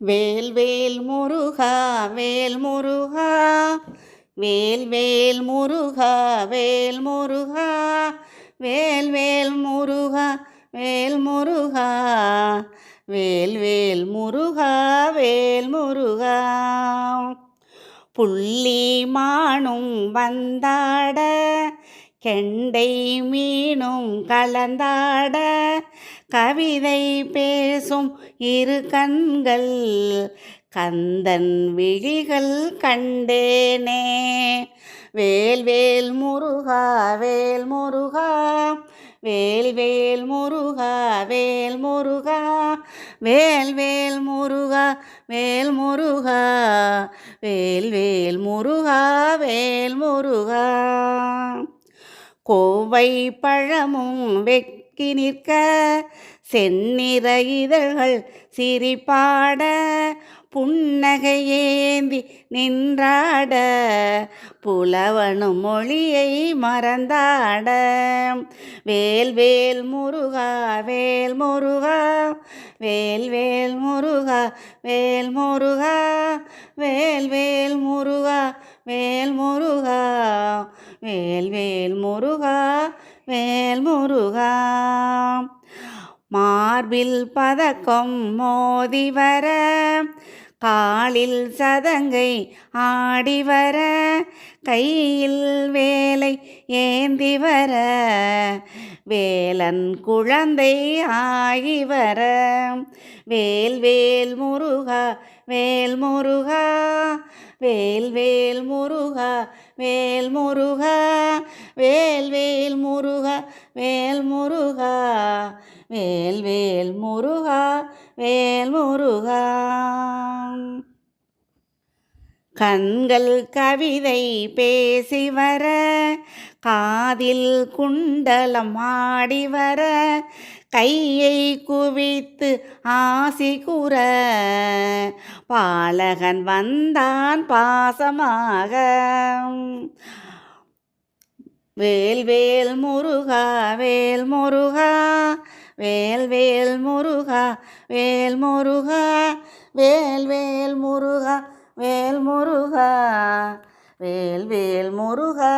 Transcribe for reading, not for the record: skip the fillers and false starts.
வேல் வேல் முருகா வேல் முருகா வேல் வேல் முருகா வேல் முருகா வேல் வேல் முருகா வேல் முருகா வேல் வேல் முருகா வேல் முருகா புள்ளி மானும் வந்தாட கெண்டை மீனும் கலந்தாட கவிதை பேசும் இரு கண்கள் கந்தன் விழிகள் கண்டேனே. வேல் வேல் முருகா வேல் முருகா வேல் வேல் முருகா வேல் முருகா வேல் வேல் முருகா வேல் முருகா வேல் வேல் முருகா வேல் முருகா கோவை பழமும் வெக்கி நிற்க செந்நிற இதழ்கள் சிரிப்பாட புன்னகையேந்தி நின்றாட புலவனும் மொழியை மறந்தாட வேல் வேல் முருகா வேல் முருகா வேல் வேல் முருகா வேல் முருகா வேல் வேல் முருகா வேல் முருகா வேல் வேல் முருகா வேல் முருகா மார்பில் பதக்கம் மோதி வர காலில் சதங்கை ஆடி வர கையில் வேலை ஏந்தி வர வேலன் குழந்தை ஆகி வர வேல் வேல் முருகா வேல் முருகா வேல் வேல் முருகா வேல் முருகா வேல் வேல் முருகா வேல் முருகா வேல் வேல் முருகா வேல் முருகா கண்கள் கவிதை பேசி வர காதில் குண்டலம் ஆடி வர கையை குவித்து ஆசி கூற பாலகன் வந்தான் பாசமாக வேல் வேல் முருகா வேல் முருகா வேல் வேல் முருகா வேல் முருகா வேல் வேல் முருகா வேல் முருகா வேல் வேல் முருகா